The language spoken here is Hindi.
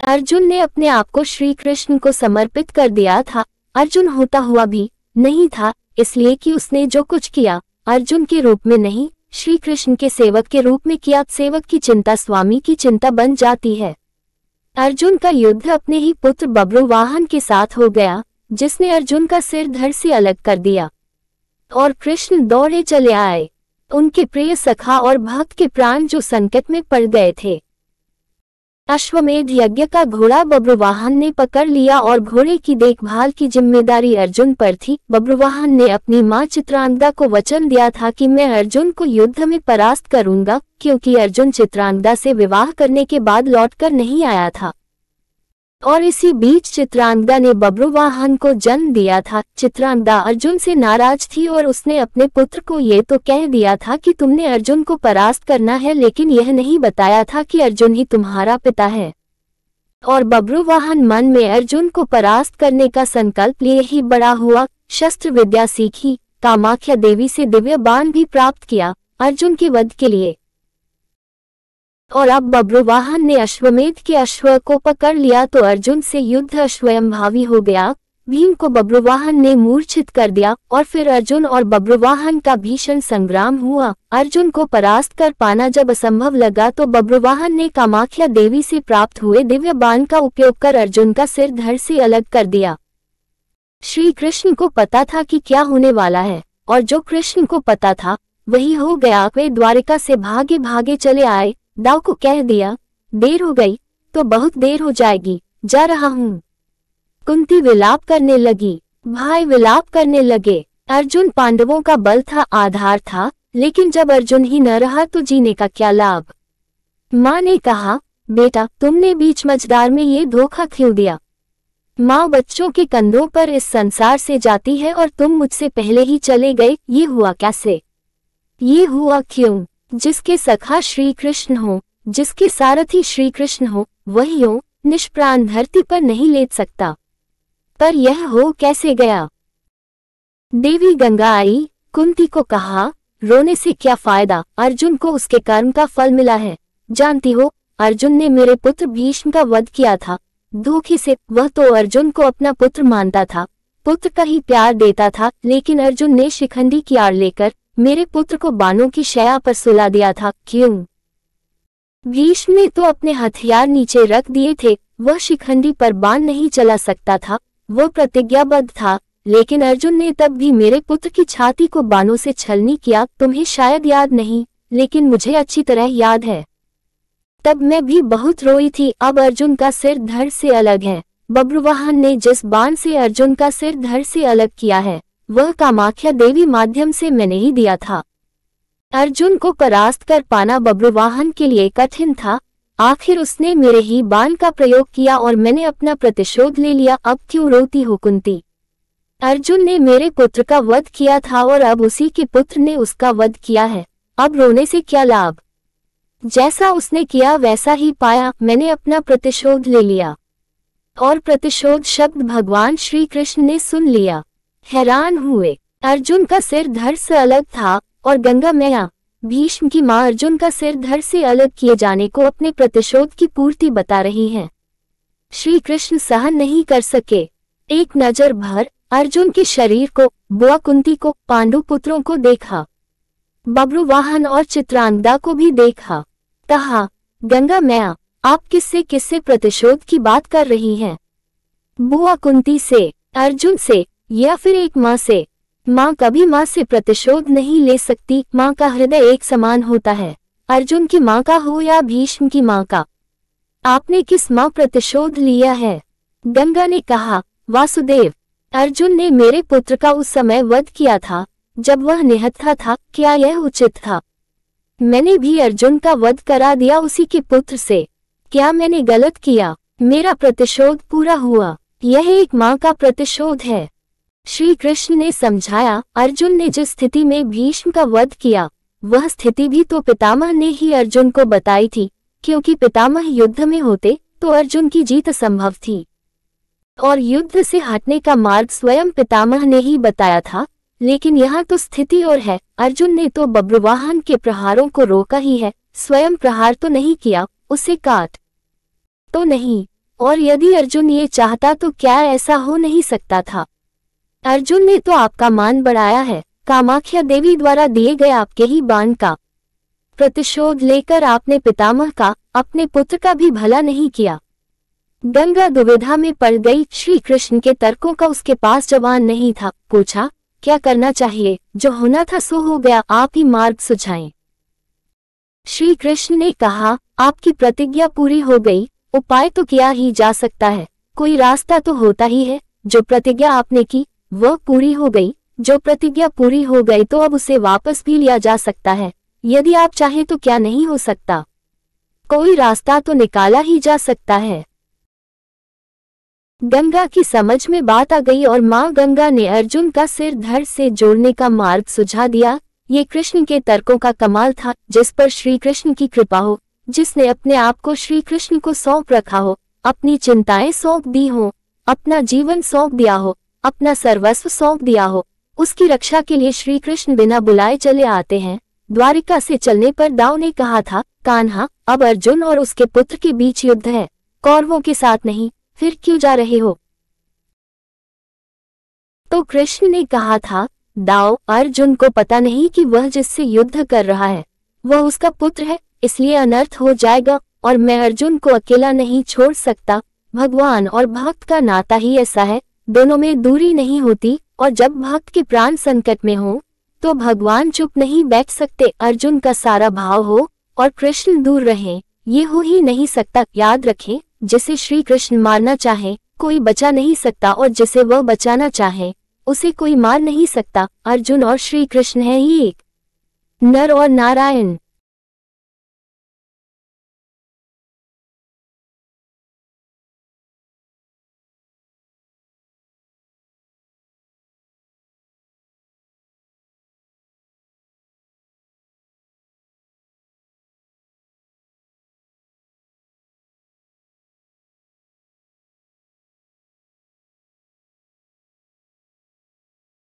अर्जुन ने अपने आप को श्री कृष्ण को समर्पित कर दिया था। अर्जुन होता हुआ भी नहीं था, इसलिए कि उसने जो कुछ किया अर्जुन के रूप में नहीं, श्री कृष्ण के सेवक के रूप में किया। सेवक की चिंता स्वामी की चिंता बन जाती है। अर्जुन का युद्ध अपने ही पुत्र बब्रुवाहन के साथ हो गया, जिसने अर्जुन का सिर धड़ से अलग कर दिया और कृष्ण दौड़े चले आए। उनके प्रिय सखा और भक्त के प्राण जो संकट में पड़ गए थे। अश्वमेध यज्ञ का घोड़ा बब्रुवाहन ने पकड़ लिया और घोड़े की देखभाल की जिम्मेदारी अर्जुन पर थी। बब्रुवाहन ने अपनी मां चित्रांगदा को वचन दिया था कि मैं अर्जुन को युद्ध में परास्त करूंगा, क्योंकि अर्जुन चित्रांगदा से विवाह करने के बाद लौटकर नहीं आया था और इसी बीच चित्रांगदा ने बब्रुवाहन को जन्म दिया था। चित्रांगदा अर्जुन से नाराज थी और उसने अपने पुत्र को ये तो कह दिया था कि तुमने अर्जुन को परास्त करना है, लेकिन यह नहीं बताया था कि अर्जुन ही तुम्हारा पिता है। और बब्रुवाहन मन में अर्जुन को परास्त करने का संकल्प लिए ही बड़ा हुआ। शस्त्र विद्या सीखी, कामाख्या देवी से दिव्य बाण भी प्राप्त किया अर्जुन के वध के लिए। और अब बब्रुवाहन ने अश्वमेध के अश्व को पकड़ लिया तो अर्जुन से युद्ध स्वयंभावी हो गया। भीम को बब्रुवाहन ने मूर्छित कर दिया और फिर अर्जुन और बब्रुवाहन का भीषण संग्राम हुआ। अर्जुन को परास्त कर पाना जब असंभव लगा तो बब्रुवाहन ने कामाख्या देवी से प्राप्त हुए दिव्य बाण का उपयोग कर अर्जुन का सिर धड़ से अलग कर दिया। श्री कृष्ण को पता था कि क्या होने वाला है और जो कृष्ण को पता था वही हो गया। वे द्वारिका से भागे भागे चले आए। दाऊ को कह दिया, देर हो गई तो बहुत देर हो जाएगी, जा रहा हूँ। कुंती विलाप करने लगी, भाई विलाप करने लगे। अर्जुन पांडवों का बल था, आधार था, लेकिन जब अर्जुन ही न रहा तो जीने का क्या लाभ। माँ ने कहा, बेटा तुमने बीच मझधार में ये धोखा क्यों दिया। माँ बच्चों के कंधों पर इस संसार से जाती है और तुम मुझसे पहले ही चले गए। ये हुआ कैसे, ये हुआ क्यों। जिसके सखा श्री कृष्ण हो, जिसके सारथी श्री कृष्ण हो, वही हो निष्प्राण धरती पर नहीं लेट सकता। पर यह हो कैसे गया। देवी गंगा आई, कुंती को कहा, रोने से क्या फायदा, अर्जुन को उसके कर्म का फल मिला है। जानती हो अर्जुन ने मेरे पुत्र भीष्म का वध किया था धोखे से। वह तो अर्जुन को अपना पुत्र मानता था, पुत्र का ही प्यार देता था, लेकिन अर्जुन ने शिखंडी की आड़ लेकर मेरे पुत्र को बाणों की शैया पर सुला दिया था। क्यों। भीष्म ने तो अपने हथियार नीचे रख दिए थे, वह शिखंडी पर बाण नहीं चला सकता था, वह प्रतिज्ञाबद्ध था, लेकिन अर्जुन ने तब भी मेरे पुत्र की छाती को बाणों से छलनी किया। तुम्हें शायद याद नहीं, लेकिन मुझे अच्छी तरह याद है। तब मैं भी बहुत रोई थी। अब अर्जुन का सिर धड़ से अलग है। बब्रुवाहन ने जिस बाण से अर्जुन का सिर धड़ से अलग किया है वह कामाख्या देवी माध्यम से मैंने ही दिया था। अर्जुन को परास्त कर पाना बब्रुवाहन के लिए कठिन था। आखिर उसने मेरे ही बाण का प्रयोग किया और मैंने अपना प्रतिशोध ले लिया। अब क्यों रोती हो कुंती। अर्जुन ने मेरे पुत्र का वध किया था और अब उसी के पुत्र ने उसका वध किया है। अब रोने से क्या लाभ। जैसा उसने किया वैसा ही पाया। मैंने अपना प्रतिशोध ले लिया। और प्रतिशोध शब्द भगवान श्री कृष्ण ने सुन लिया, हैरान हुए। अर्जुन का सिर धड़ से अलग था और गंगा मैया भीष्म की मां अर्जुन का सिर धड़ से अलग किए जाने को अपने प्रतिशोध की पूर्ति बता रही हैं। श्री कृष्ण सहन नहीं कर सके। एक नजर भर अर्जुन के शरीर को, बुआ कुंती को, पांडु पुत्रों को देखा, बब्रुवाहन और चित्रांगदा को भी देखा। कहा, गंगा मैया आप किससे प्रतिशोध की बात कर रही हैं। बुआ कुंती से, अर्जुन से, या फिर एक माँ से। माँ कभी माँ से प्रतिशोध नहीं ले सकती। माँ का हृदय एक समान होता है, अर्जुन की माँ का हो या भीष्म की माँ का। आपने किस माँ प्रतिशोध लिया है। गंगा ने कहा, वासुदेव। अर्जुन ने मेरे पुत्र का उस समय वध किया था जब वह निहत्था था। क्या यह उचित था। मैंने भी अर्जुन का वध करा दिया उसी के पुत्र से। क्या मैंने गलत किया। मेरा प्रतिशोध पूरा हुआ। यह एक माँ का प्रतिशोध है। श्री कृष्ण ने समझाया, अर्जुन ने जिस स्थिति में भीष्म का वध किया वह स्थिति भी तो पितामह ने ही अर्जुन को बताई थी, क्योंकि पितामह युद्ध में होते तो अर्जुन की जीत असंभव थी और युद्ध से हटने का मार्ग स्वयं पितामह ने ही बताया था। लेकिन यहाँ तो स्थिति और है। अर्जुन ने तो बब्रुवाहन के प्रहारों को रोका ही है, स्वयं प्रहार तो नहीं किया, उसे काट तो नहीं। और यदि अर्जुन ये चाहता तो क्या ऐसा हो नहीं सकता था। अर्जुन ने तो आपका मान बढ़ाया है। कामाख्या देवी द्वारा दिए गए आपके ही बाण का प्रतिशोध लेकर आपने पितामह का, अपने पुत्र का भी भला नहीं किया। गंगा दुविधा में पड़ गई। श्री कृष्ण के तर्कों का उसके पास जवाब नहीं था। पूछा, क्या करना चाहिए? जो होना था सो हो गया, आप ही मार्ग सुझाएं। श्री कृष्ण ने कहा, आपकी प्रतिज्ञा पूरी हो गई, उपाय तो किया ही जा सकता है, कोई रास्ता तो होता ही है। जो प्रतिज्ञा आपने की वह पूरी हो गई। जो प्रतिज्ञा पूरी हो गई तो अब उसे वापस भी लिया जा सकता है। यदि आप चाहें तो क्या नहीं हो सकता? कोई रास्ता तो निकाला ही जा सकता है। गंगा की समझ में बात आ गई और मां गंगा ने अर्जुन का सिर धड़ से जोड़ने का मार्ग सुझा दिया। ये कृष्ण के तर्कों का कमाल था, जिस पर श्री कृष्ण की कृपा हो, जिसने अपने आप को श्री कृष्ण को सौंप रखा हो, अपनी चिंताएं सौंप दी हो, अपना जीवन सौंप दिया हो, अपना सर्वस्व सौंप दिया हो। उसकी रक्षा के लिए श्री कृष्ण बिना बुलाए चले आते हैं। द्वारिका से चलने पर दाऊ ने कहा था, कान्हा, अब अर्जुन और उसके पुत्र के बीच युद्ध है, कौरवों के साथ नहीं, फिर क्यों जा रहे हो? तो कृष्ण ने कहा था, दाऊ, अर्जुन को पता नहीं कि वह जिससे युद्ध कर रहा है वह उसका पुत्र है, इसलिए अनर्थ हो जाएगा और मैं अर्जुन को अकेला नहीं छोड़ सकता। भगवान और भक्त का नाता ही ऐसा है, दोनों में दूरी नहीं होती, और जब भक्त के प्राण संकट में हो तो भगवान चुप नहीं बैठ सकते। अर्जुन का सारा भाव हो और कृष्ण दूर रहे, ये हो ही नहीं सकता। याद रखें, जिसे श्री कृष्ण मारना चाहे कोई बचा नहीं सकता, और जिसे वह बचाना चाहे उसे कोई मार नहीं सकता। अर्जुन और श्री कृष्ण है ही एक, नर और नारायण।